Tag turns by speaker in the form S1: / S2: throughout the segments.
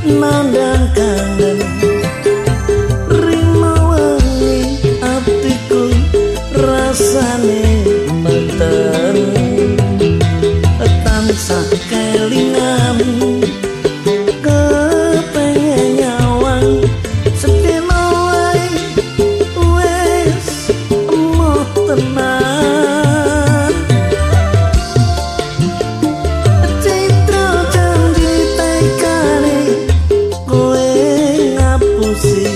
S1: nandang kangen rima wangi atiku rasane meten tansah kelingan kepengen nyawang sedina wae wis emoh tenan citra janji tekane kowe ngapusi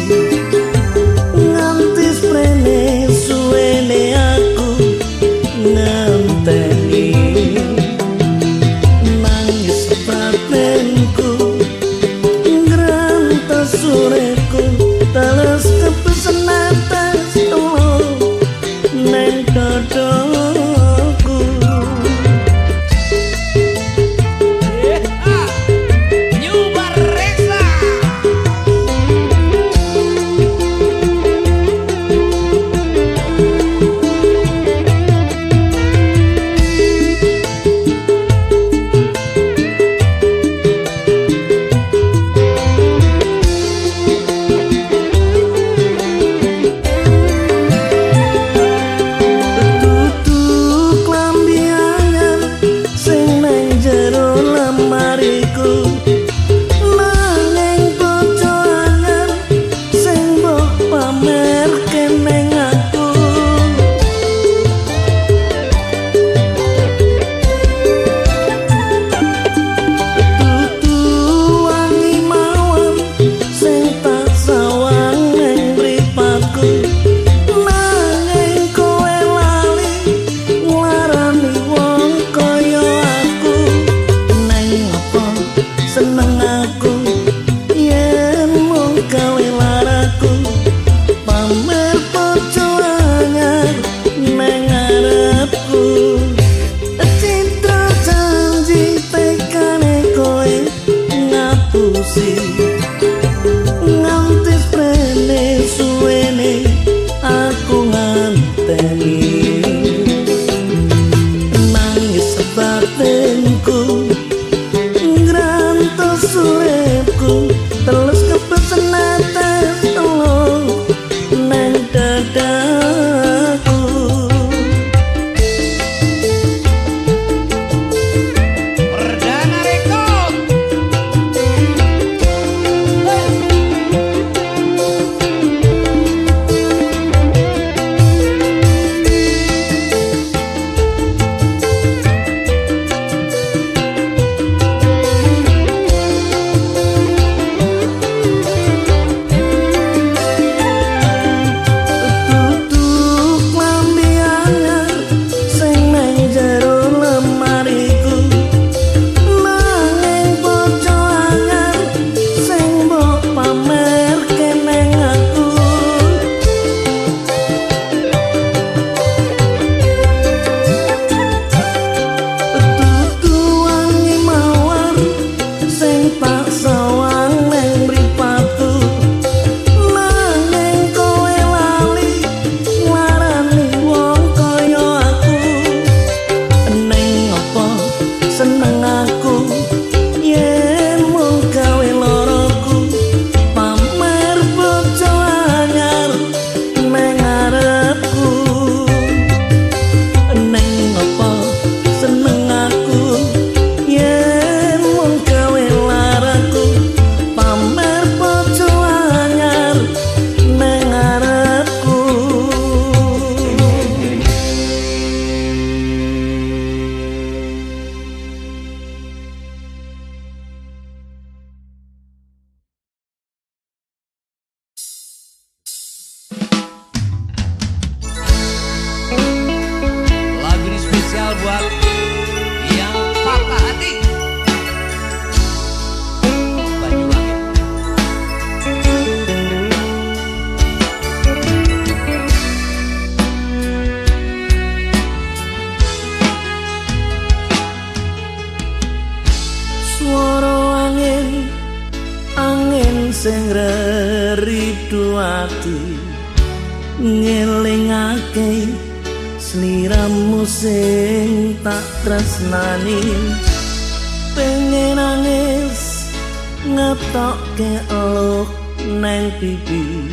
S1: nganti sprene suwene aku ngenteni sureku teles kepesenan tas neng dodoku
S2: Nyubar Reza nganti sprene suwene aku nganteni nangis batinku ngrantos uripku terus kepesenan tes neng dadaku buat yang patah hati. Banyuwangi.
S1: Suara angin, angin sing reridu ati ngelingake sliramu sing tak tresnani, pengen nangis ngetokke eluk neng pipi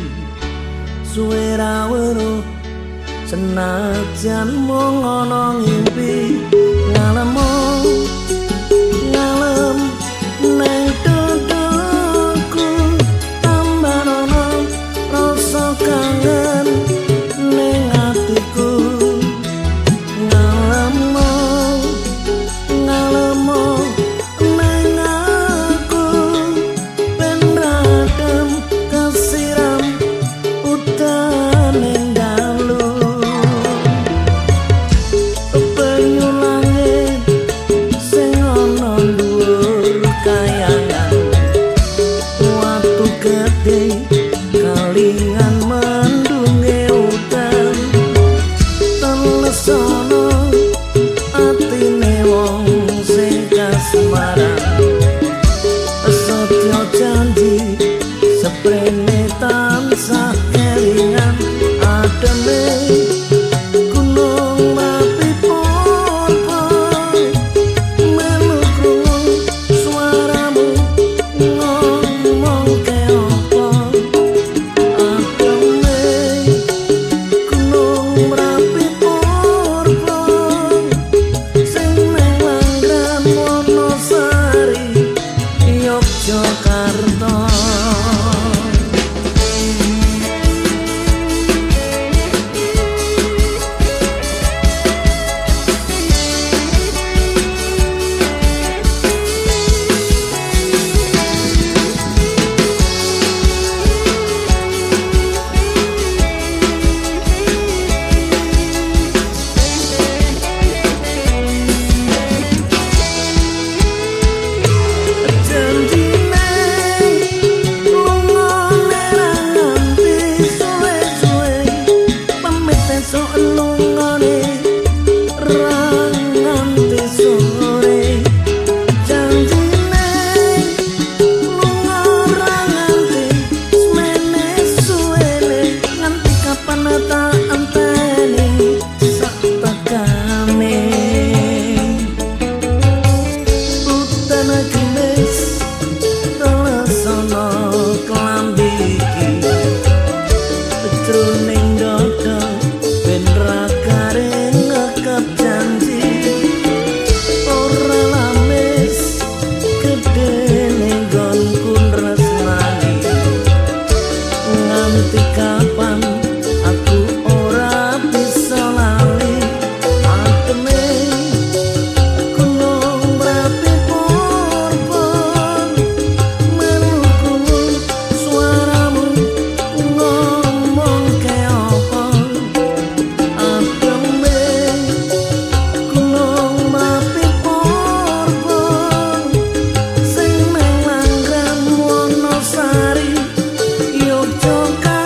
S1: suwe ra weruh senajan mung ana ngimpi ngalem neng dadaku tambah ana rasa kangen neng atiku ngalem neng aku ben radem kesiram udan ning dalu banyu langit sing ana dhuwur kayangan watu gedhe kalingan mendunge udan telesana atine wong sing kasmaran setya janji seprene tansah kelingan ademe gunung mati porpo melu krungu suaramu ngomong ke opo ademe gunung merapi porpo sing nang Langgan Wonosari Yogyakarta. Kapan aku ora bisa lali atene gunung merapi porpo meluku suaramu ngomong ke opo atene gunung merapi porpo sing nang Langgan Wonosari Yogyakarta.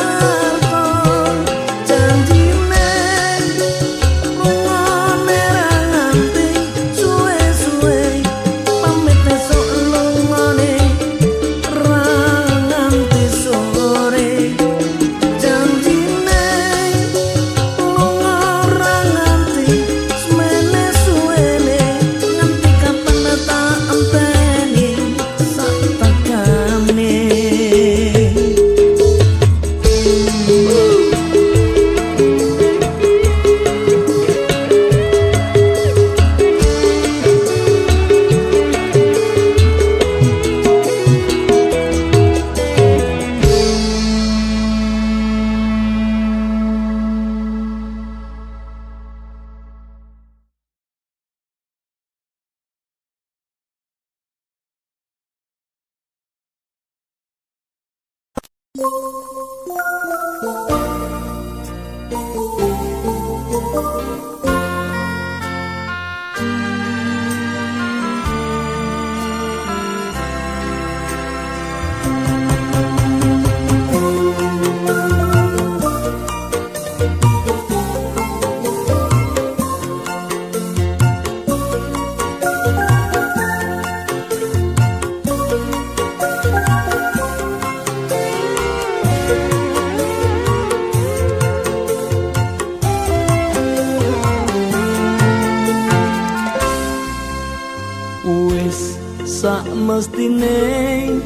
S1: Sak mestine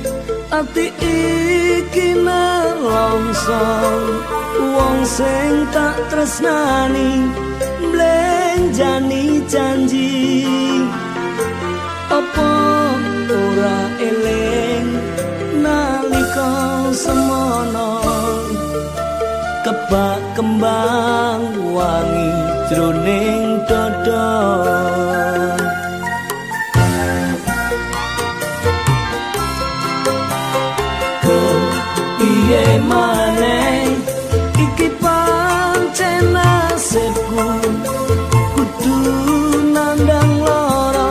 S1: ati iki nelongso wong sing tak tresnani mblenjani janji apa ora eling nalika semono kebak kembang wangi jroning dada piye maneh iki pancen nasibku kudu nandang lara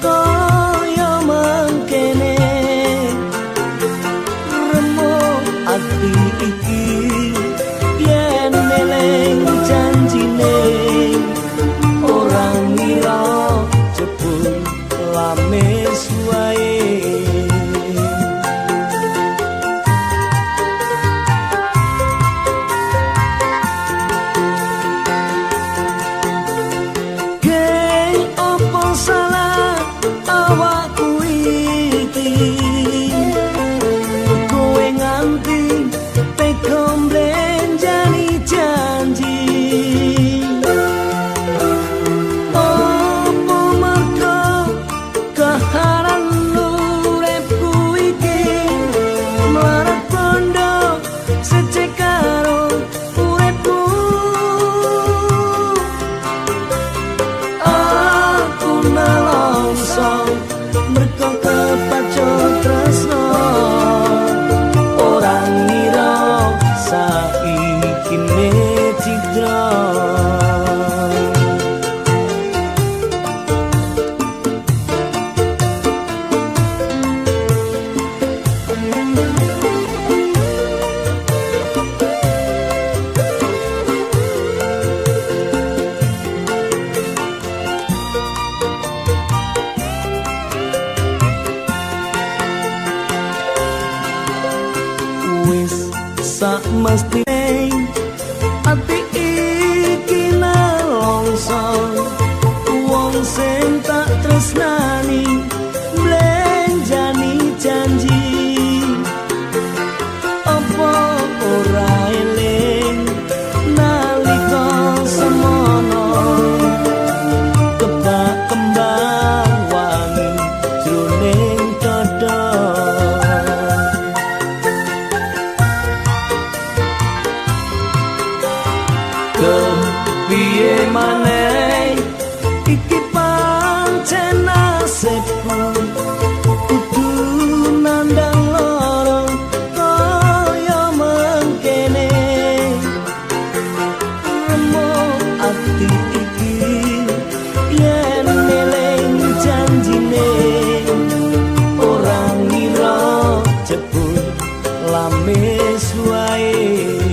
S1: kaya mangkene remuk ati iki yen eling janjine ora ngira jebul lames wae mestine ati iki nelongso wong sing tak tresnani mblenjani janji apa ora eling nalika semono kebak kembang wangi jroning dada piye maneh iki pancen nasibku kudu nandang lara kaya mangkene remuk ati iki yen eling janjine ora ngira jebul lames wae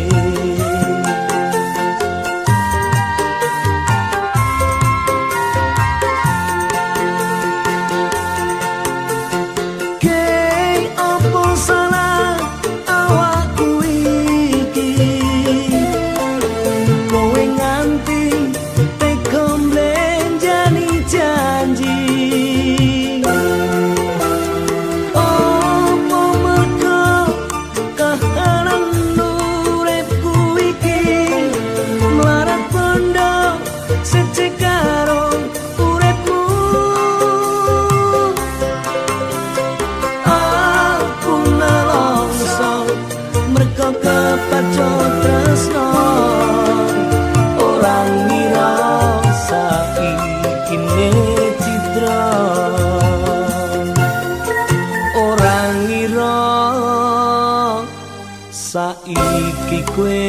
S1: saiki kowe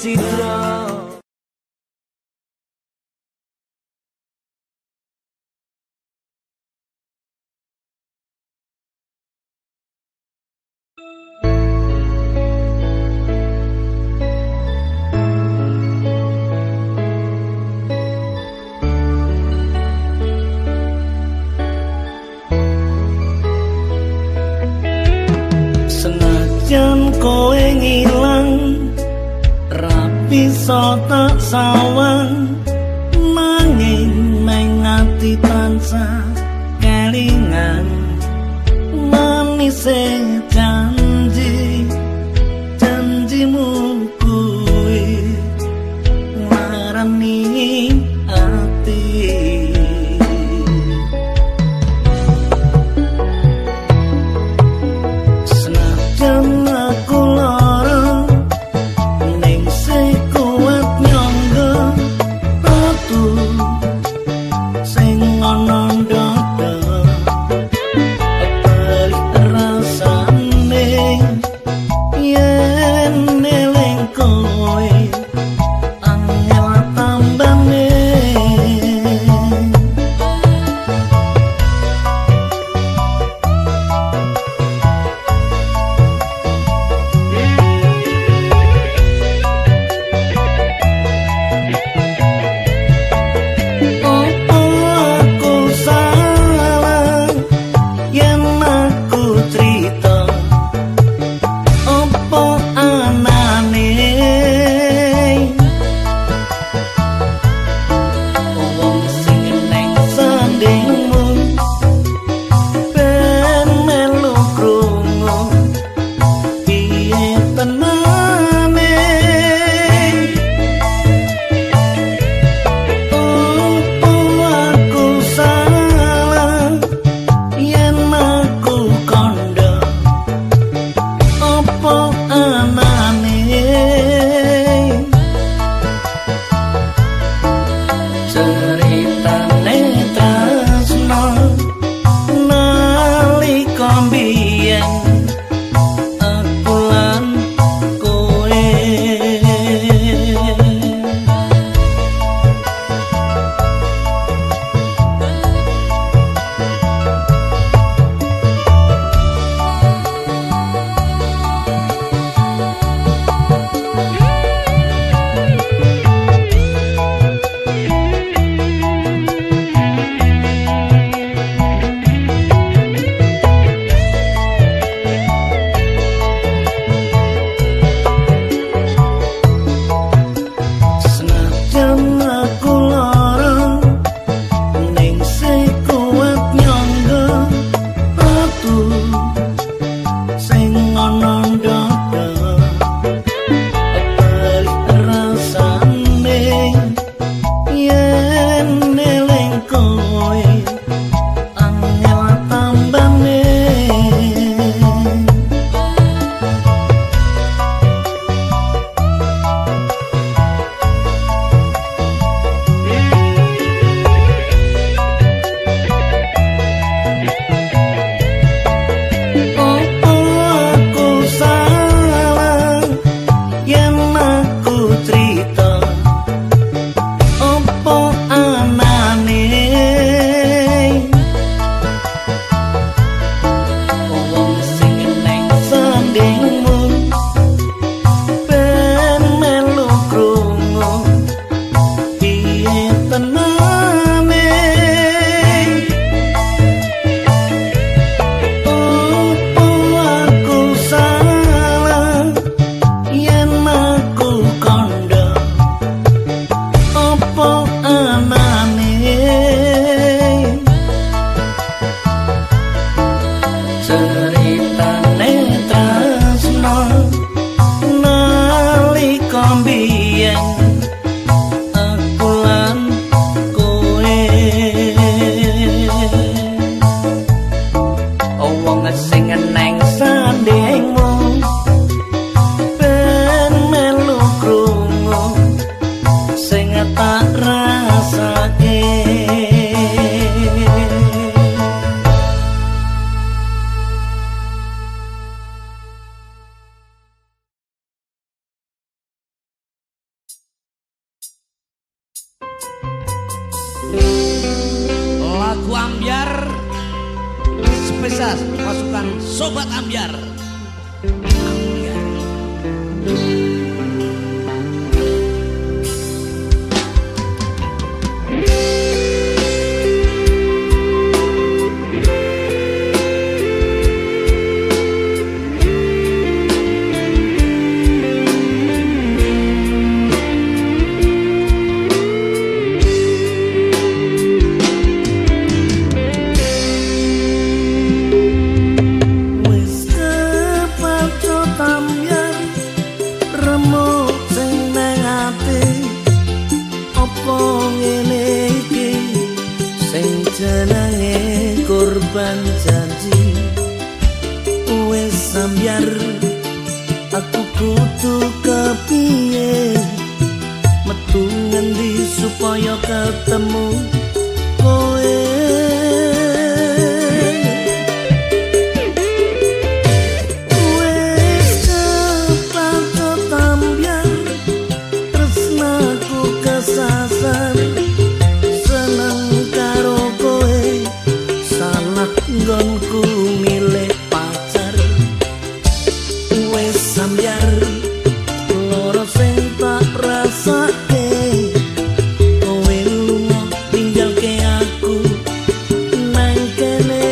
S1: citra senajan kowe ngilang bisa tak sawang nanging nang ati tansah kelingan manis
S2: lagu Ambyar spesial pasukan Sobat Ambyar.
S1: Jenenge korban janji wis Ambyar, aku kudu kepiye metu ngendi supaya ketemu kowe. Wis kepatut Ambyar, tresnaku kesasar, nggonku milih pacar. Wis Ambyar, loro sing tak rasake, kowe lunga ninggalke aku nang kene.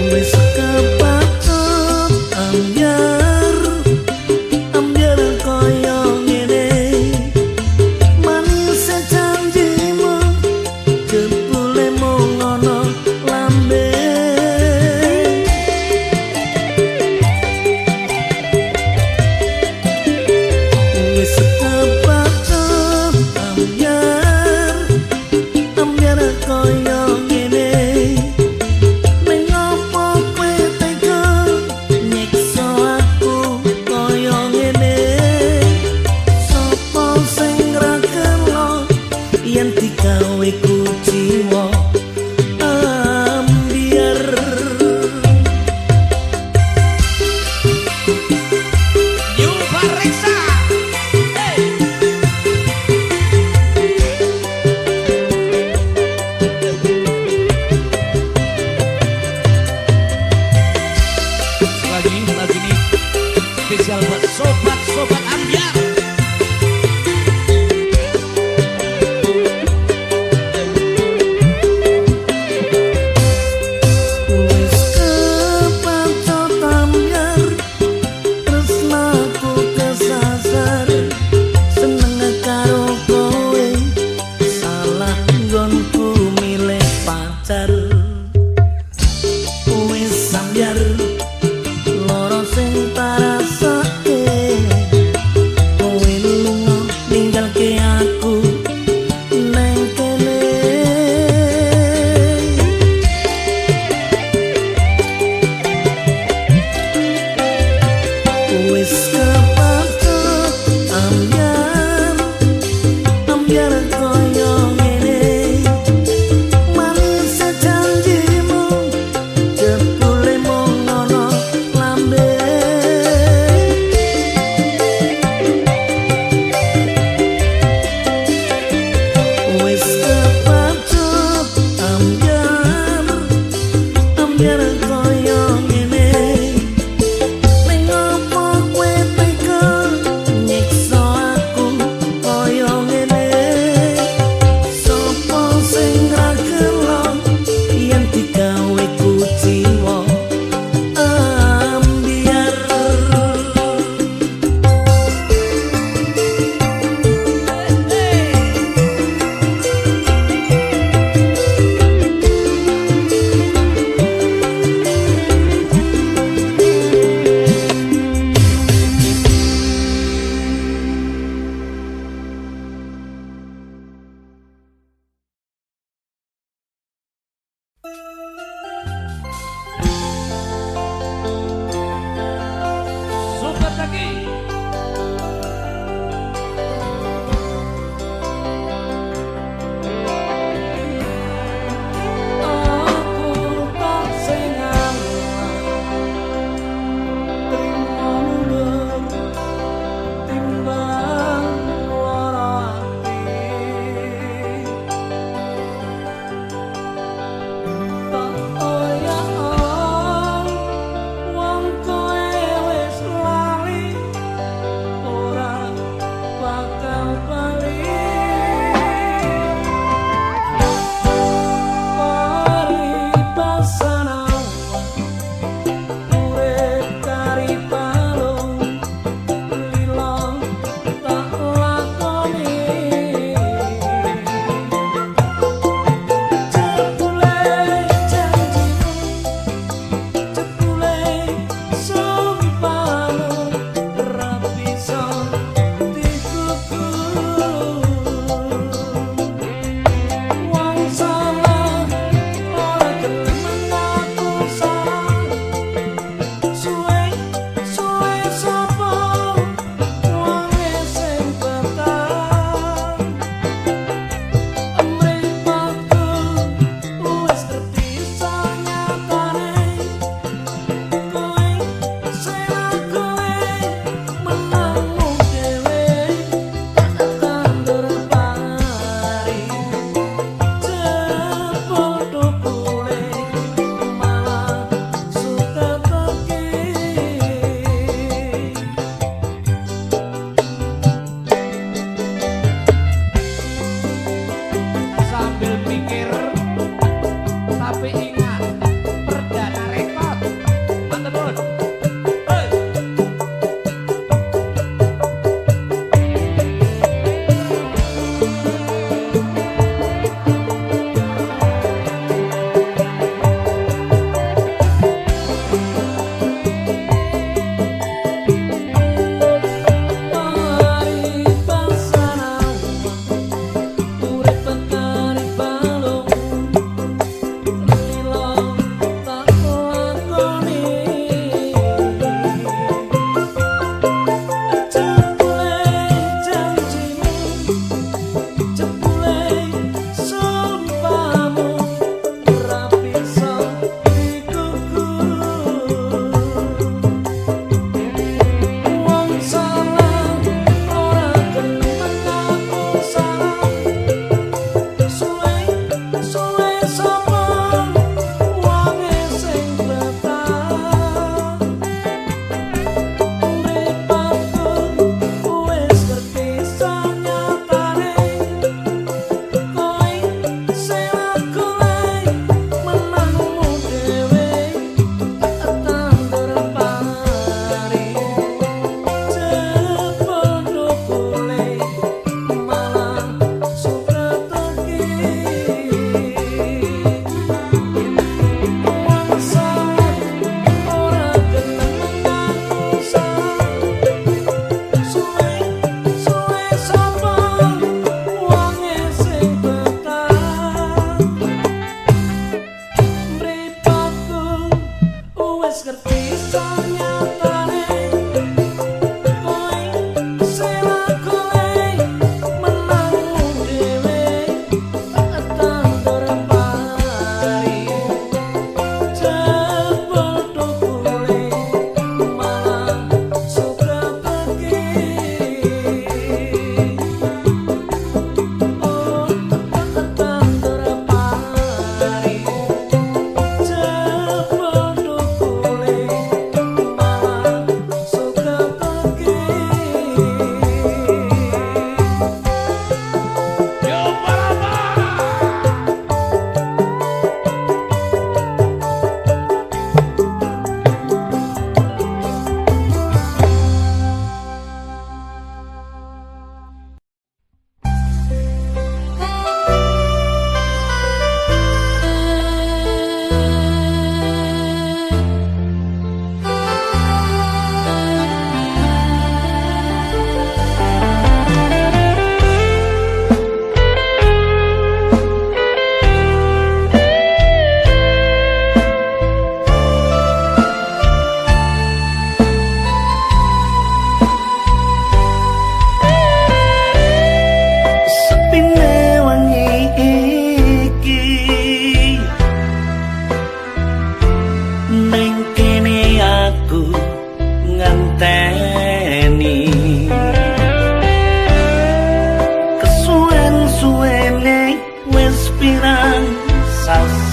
S1: Wis kepatut Ambyar, Ambyar koyo spesial buat sobat-sobat Ambyar.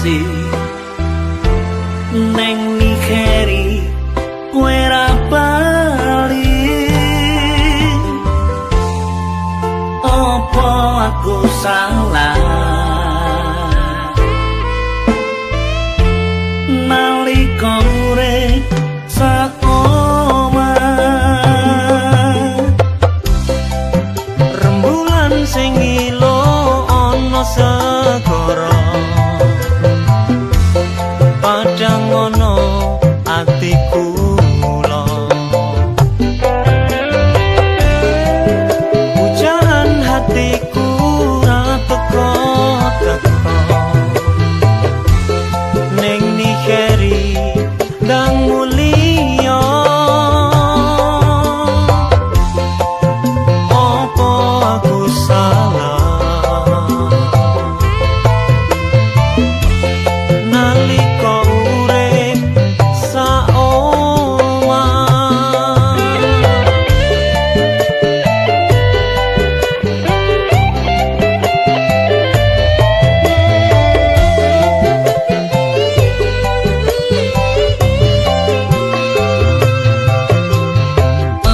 S1: kasih neng Nigeri kowe ra bali opo aku salah nalika urip sak omah rembulan sing ilo ana segara padang ngono atiku mula ujaran hatiku ra teko-teko ning Nigeri ndang mulia opo aku salah nalika urip saomah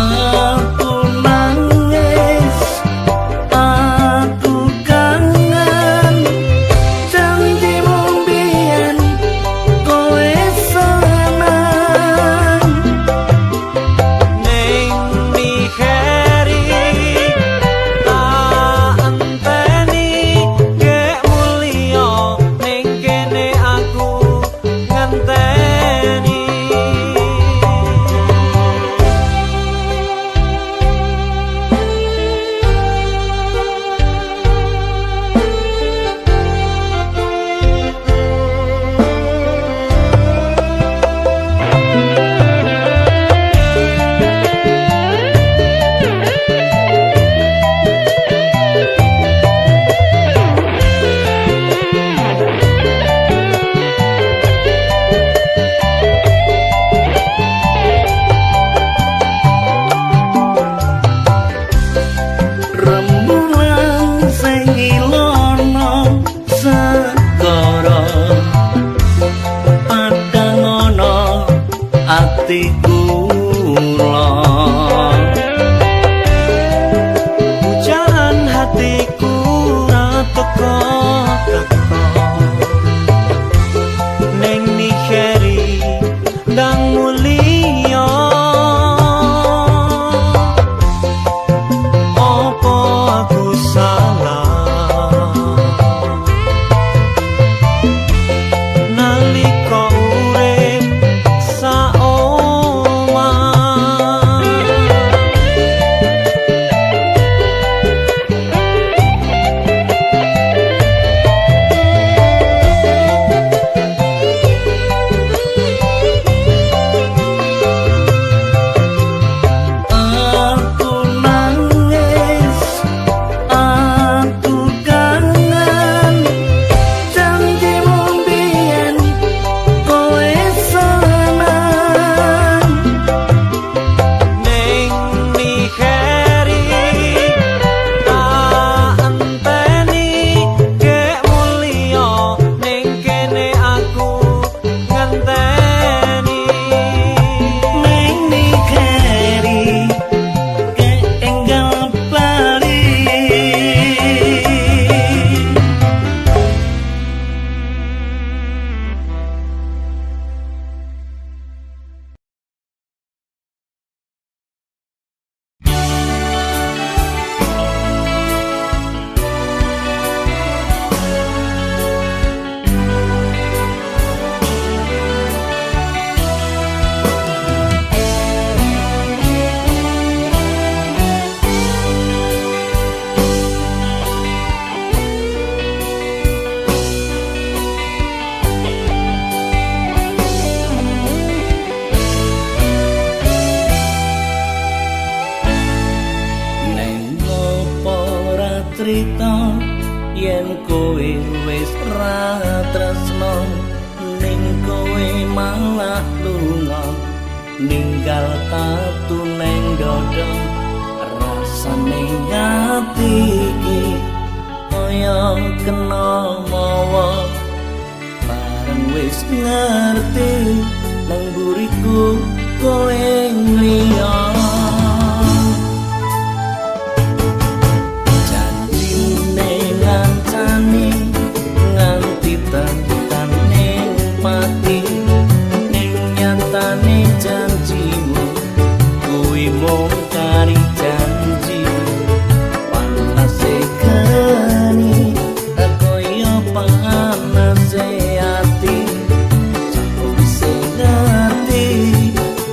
S1: aku nangis aku kangen janjimu mbiyen kowe seneng ning Nigeri tak enteni gek mulia ning kene aku ngenteni rembulan sing ilono segara padang ana atiku mula ujaran hatiku ra teko-teko ning Nigeri ndang mulia opo aku salah nalika urip saomah aku nangis aku kangen janjimu mbiyen kowe seneng ning Nigeri tak enteni gek mulia ning kene aku ngenteni ning Nigeri keenggal bali neng opo ora crita yen kowe wis ra tresno ning kowe malah lunga ninggal tatu neng dodo rasane ati iki kaya kena mawa bareng wis ngerti nang buriku kowe liya janjine ngancani nganti tekan mati ning nyatane janjimu kuwi mung kari janji panase kani koyo panase ati aku bisa ngerti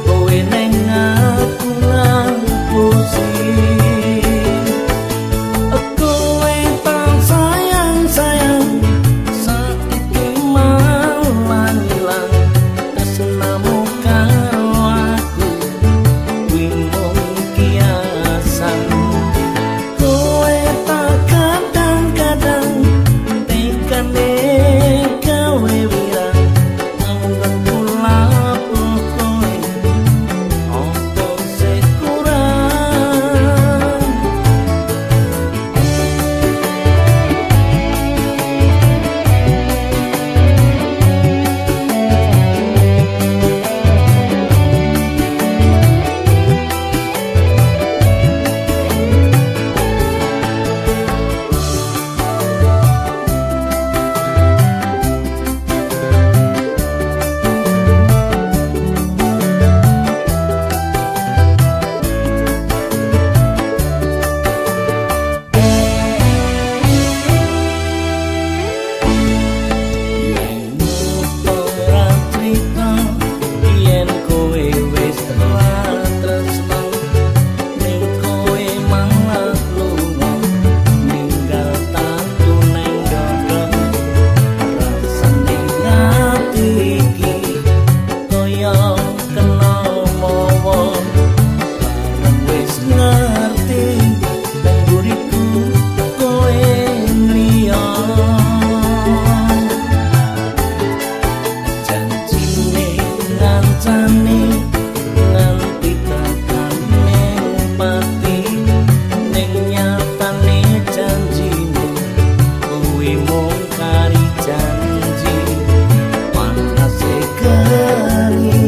S1: kowe neng aku ngapusi kowe tak sayang-sayang saiki malah ilang tresnamu karo aku kuwi mung kiasan kowe tak kadang-kadang tekane gawe wirang anggon kula kowe opo sing kurang ora crita yen kowe wis tresno ning kowe malah lunga ninggal tatu nang dada rasane ati iki koyo kena mawa bareng wis ngerti nang buriku kowe liya janjine ngancani nganti tekane mati ning nyatane janjimu kuwi mung kari janji panase kari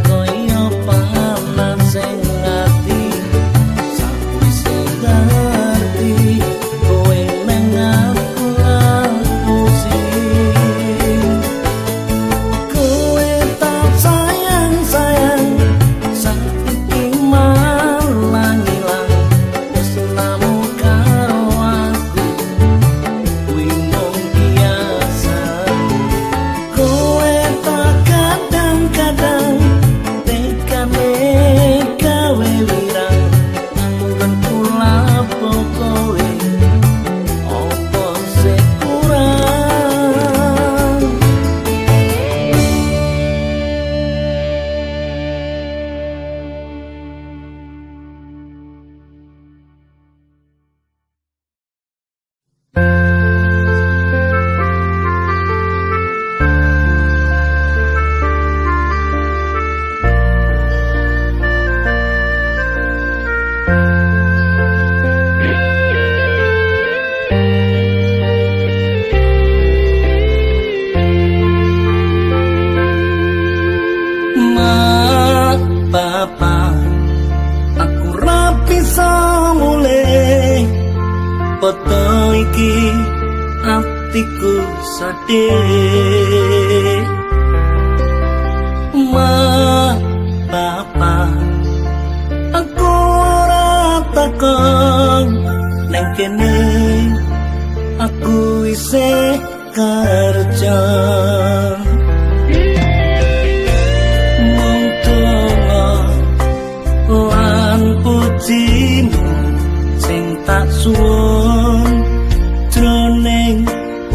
S1: koyo panase ati sakwise ngerti kowe nang aku ngapusi kowe tak sayang-sayang saiki malah ilang tresnamu karo aku kuwi mung kiasan kowe tak kadang-kadang tekane gawe wirang anggon kula kowe opo sing kurang Ma, papa, aku ra bisa mulih foto iki atiku sedih Ma, papa, aku ora takon nang kene aku isih kerja lan pujimu sing tak suwun jroning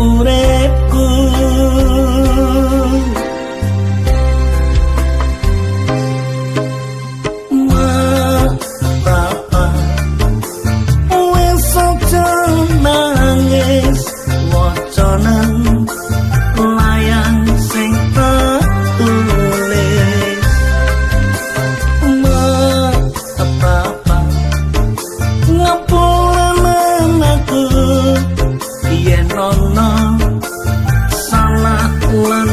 S1: uripku Ma, papa, wis aja nangis wacanan layang sing tak tulis Ma, papa, ngapura aku yen ana salah lan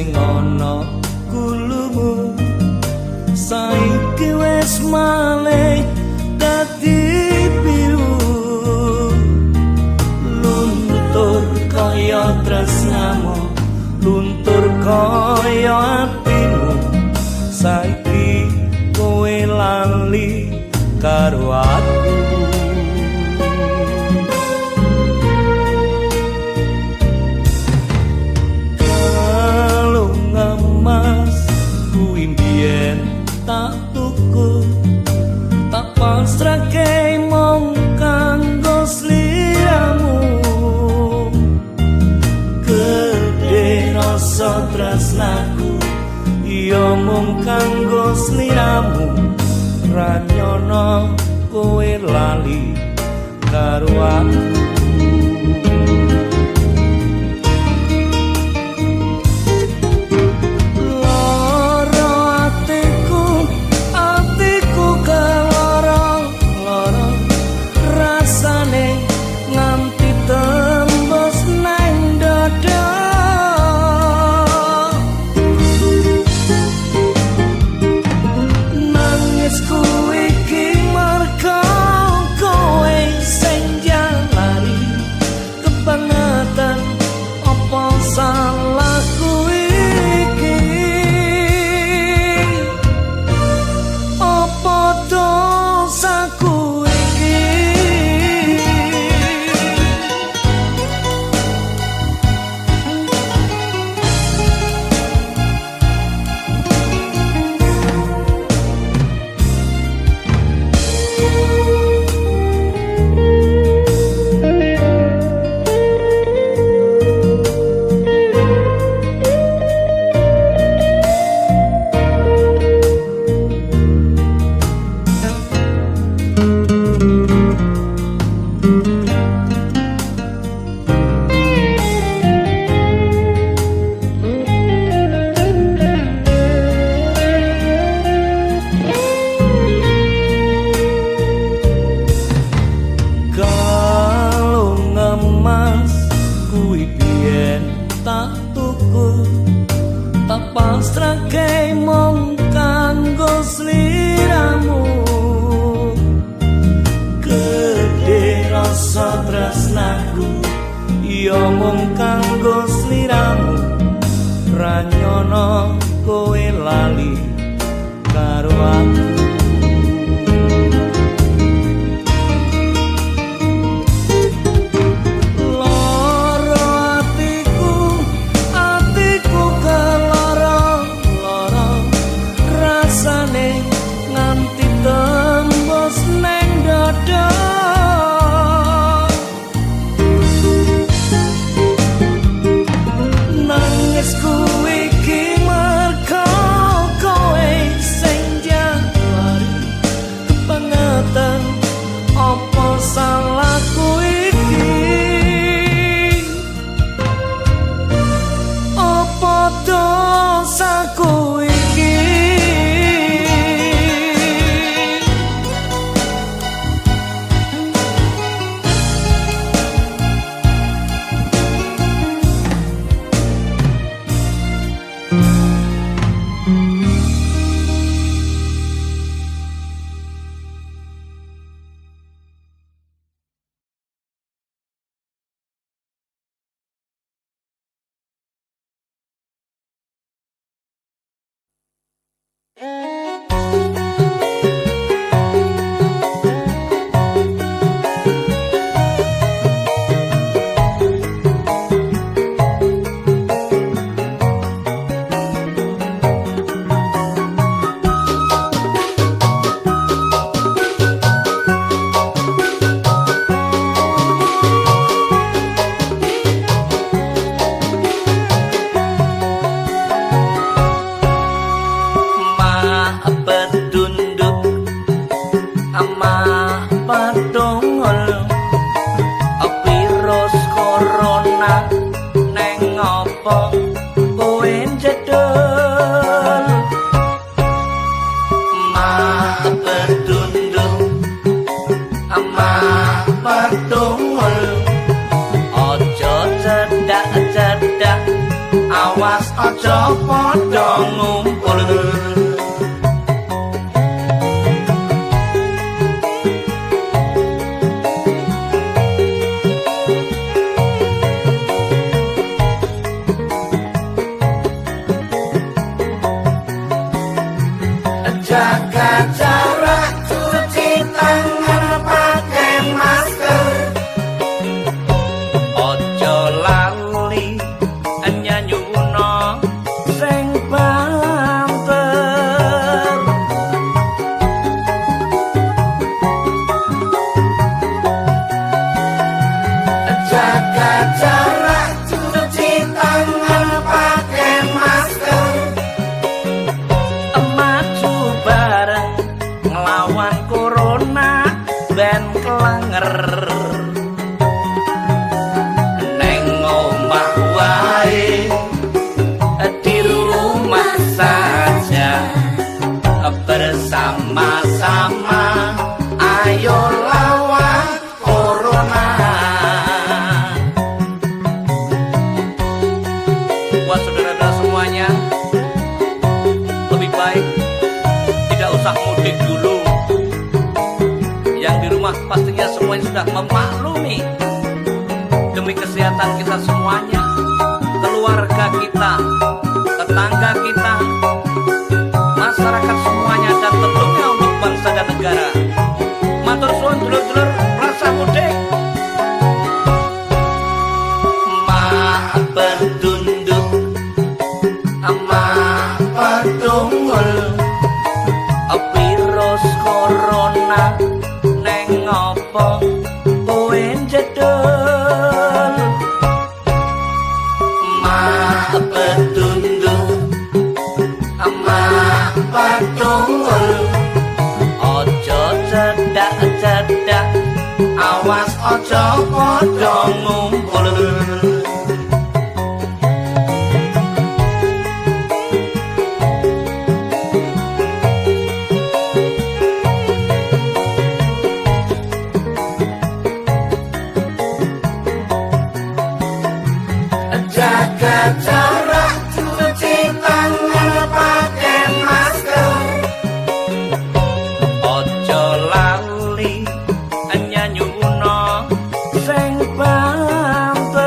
S1: sing ana kulumu saiki wis malih dadi biru luntur kaya tresnamu luntur kaya atimu saiki kowe lali karo aku kalung emas kuwi mbiyen tak tuku tak pasrahke mung kanggo sliramu gedhe rasa tresnaku iya mung kanggo sliramu ra nyono kowe lali karo aku pasrahke mung kanggo sliramu gedhe rasa tresnaku iya mung kanggo sliramu ra nyono kowe lali karo aku awas aja padha ngumpul. Jaga jarak, cuci tangan, pakai masker. Ojo lali nyanyuno sing banter. Jaga jarak, cuci tangan, pakai masker. Maju bareng nglawan corona ben kelenger. Neng omah wae, di rumah saja, bersama-sama ayo lawan corona. Buat saudara-saudara semuanya, lebih baik tidak usah mudik dulu. Yang di rumah pastinya semuanya sudah memaklumi. Demi kesehatan kita semuanya, keluarga kita, tetangga kita, masyarakat semuanya, dan tentunya untuk bangsa dan negara. Matur suwun dulur-dulur rasa mudik. Mak pedunduk, mak pedunggul, virus corona neng opo kowe jedul. Mak pedunduk, mak pedunggul, ojo cedak-cedak, awas ojo padha ngumpul. Jaga jarak, cuci tangan, pakai masker. Ojo lali nyanyuno sing banter.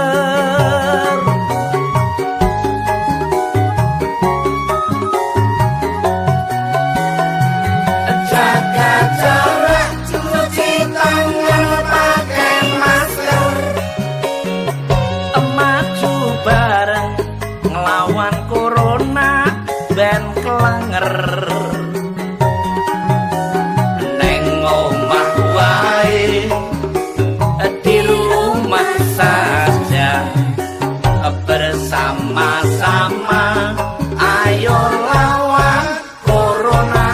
S1: Jaga jarak, cuci tangan, pakai masker. Maju bareng nglawan corona ben kelenger. Neng omah wae, di rumah saja, bersama-sama ayo lawan corona.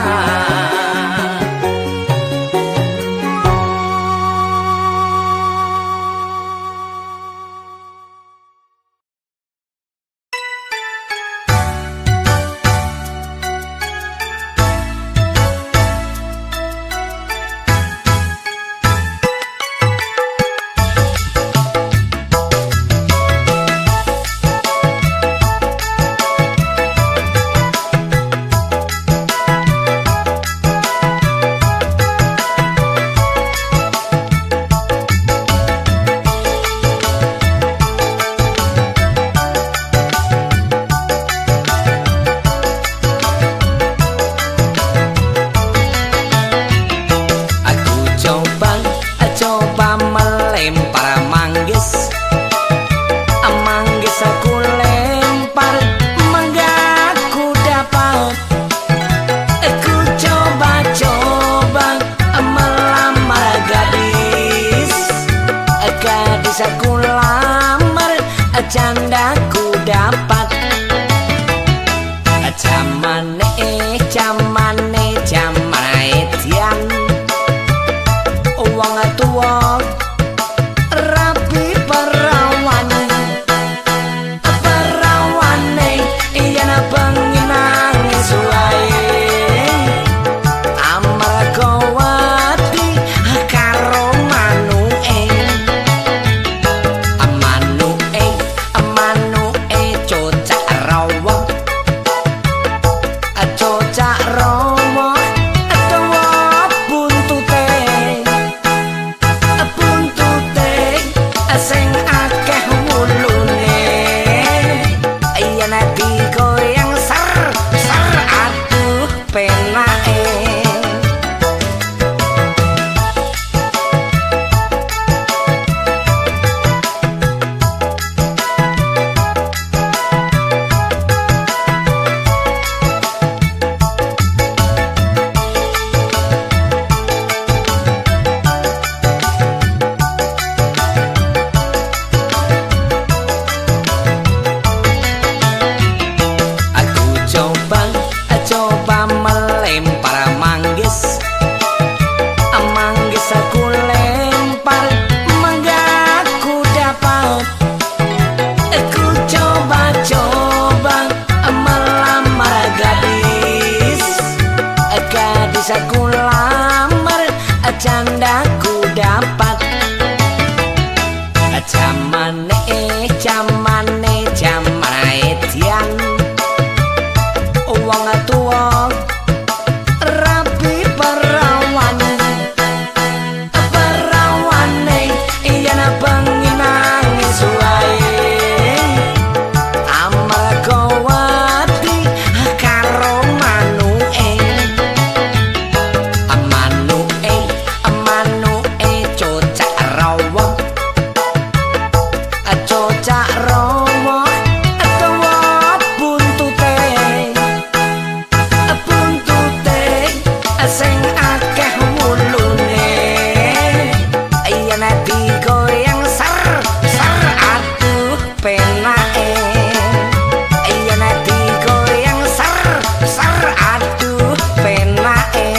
S1: Candaku dapat jamane edian wong tuwa rapi perawane yen bengi nangis wae amarga wedi karo manuke cocat
S3: akeh wulune yen digoyang ser ser aduh penake. Coba melempar manggis, manggis aku lempar, mangga aku dapat. Aku coba melamar gadis, gadis aku lamar, candaku dapat. Jamane edian wong tua rapi perawane yen bengi nangis wae amarga wedi karo manuke cocak rawa sing akeh wulune yen digoyang ser ser aduh penake yen digoyang ser ser aduh penake.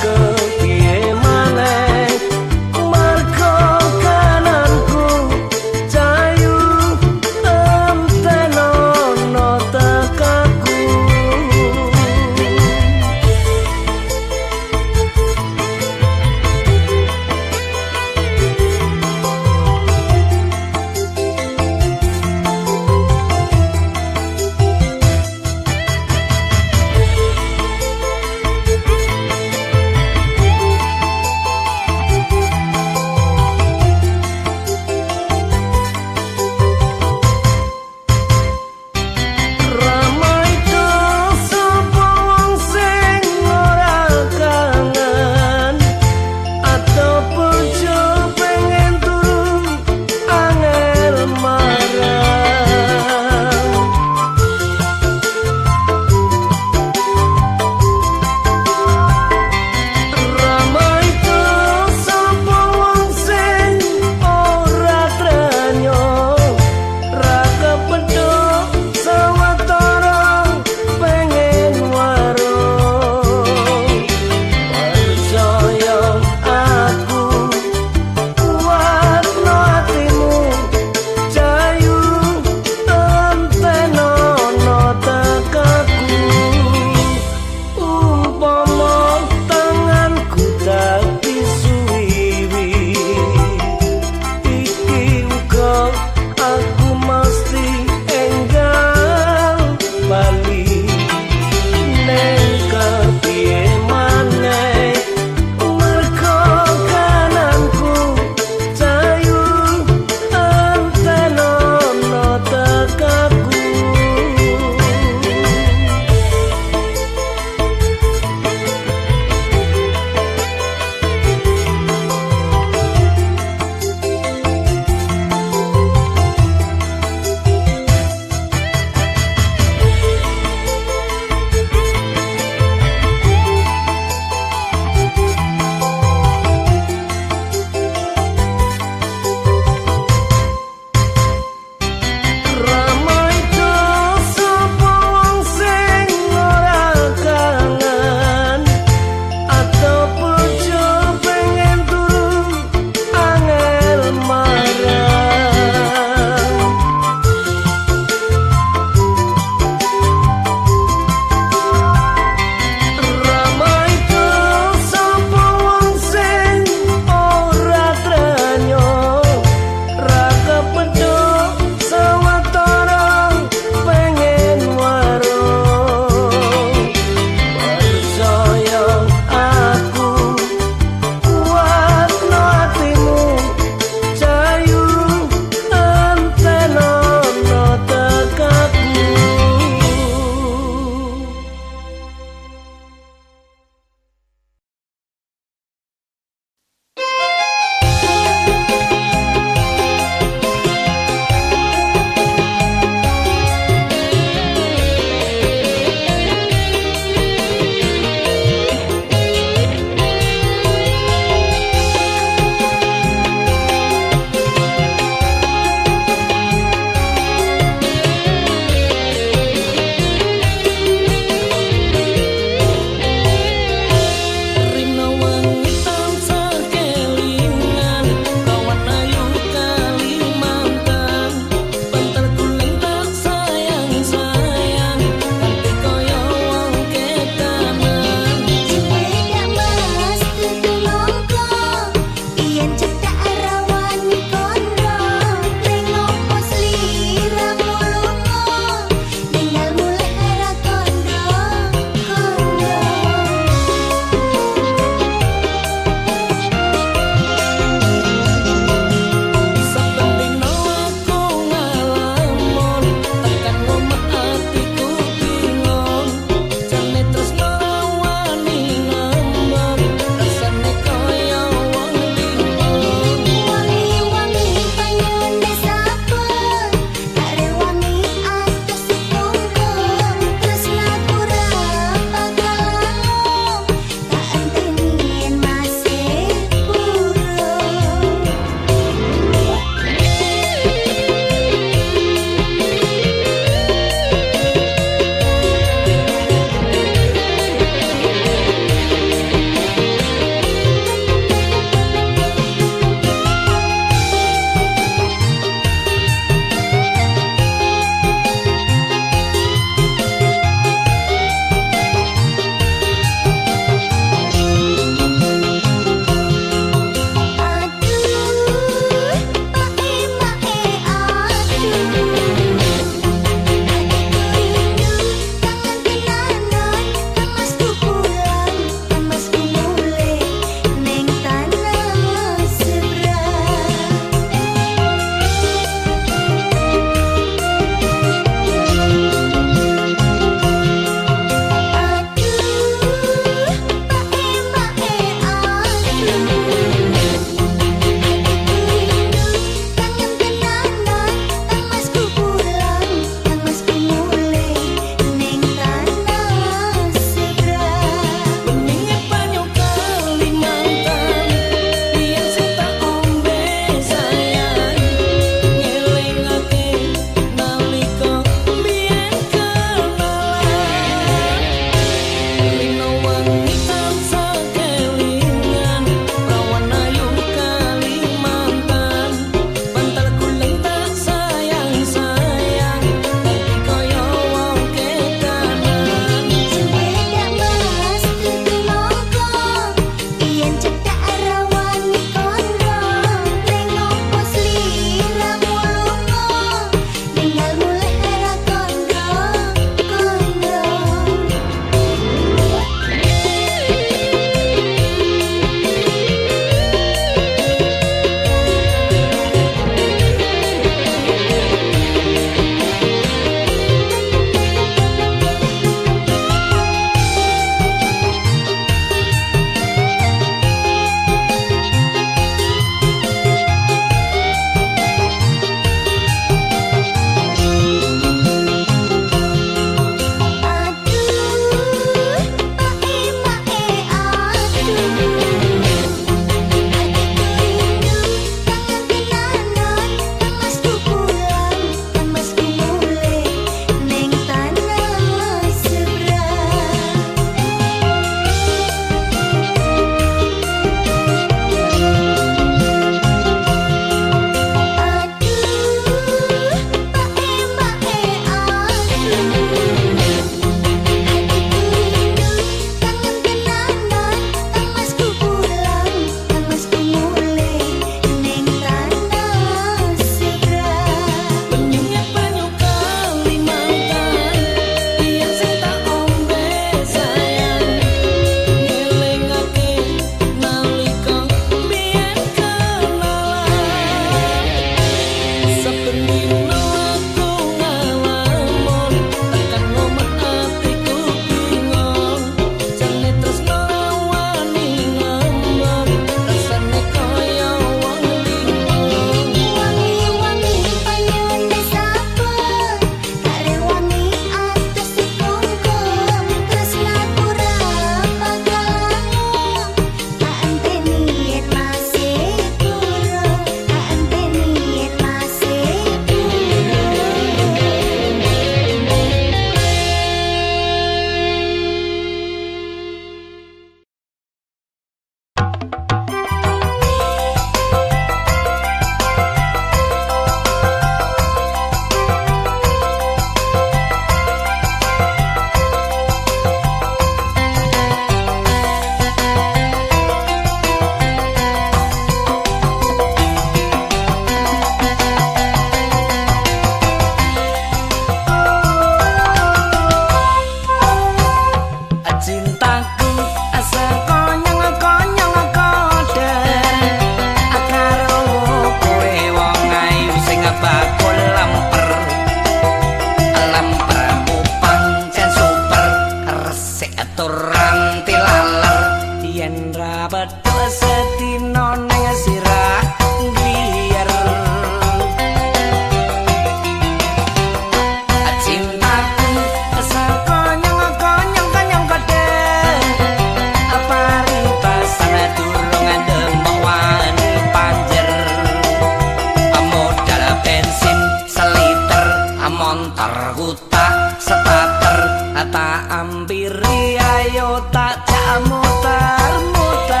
S3: ampiri ayo tak jak muter-muter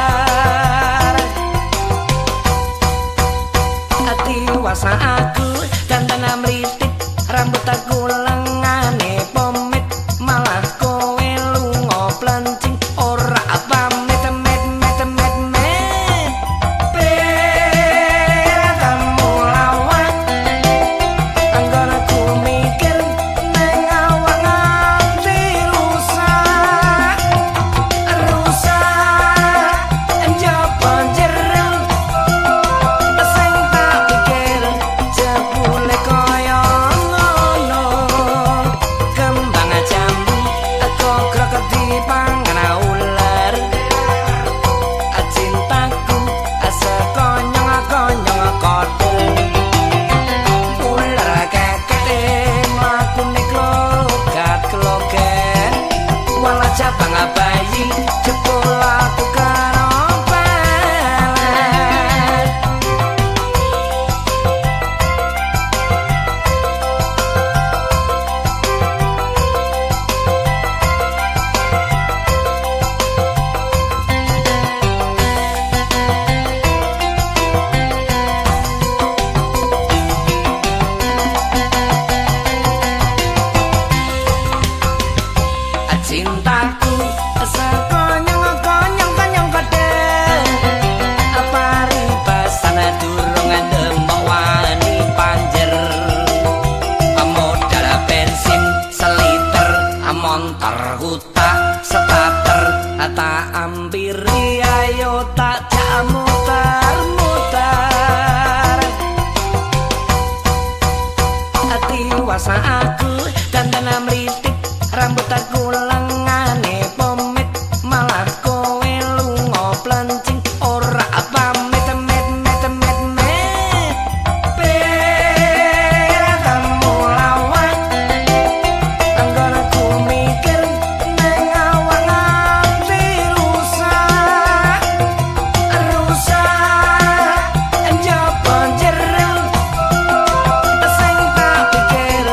S3: ati wasa aku dandan mritik rambut aku lengane pomit malah kowe lunga plencing ora pamit Cabang bayi jebul aku karo pelet cintaku sekonyong-konyong kadang paribasan durung ndemok wani panjer modal bensin seliter montor hutak starter tak ampiri ayo tak jak muter-muter ati wasa aku dandan mritik rambut aku lengane pomit malah kowe lunga plencing ora pamit kamu lawat anggone ku mikir nang awak nganti rusak njaba jero sing tak pikir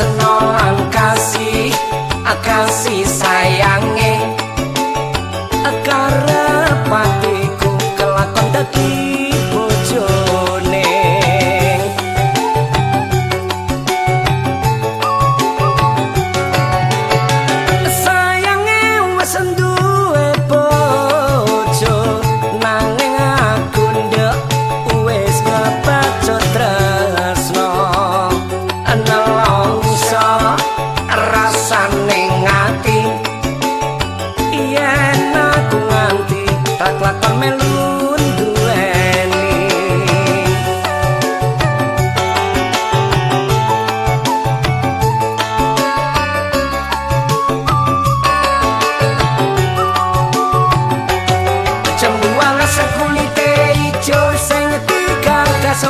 S3: tresno lan kasih kasih sayange karepatiku kelakon dadi bojone sayange wis duwe bojo nanging aku ndek wis kepacut tresno nelongso rasane ngati yen aku nganti tak lakon melu duweni cembuang sekulite ijo sing tiga gaso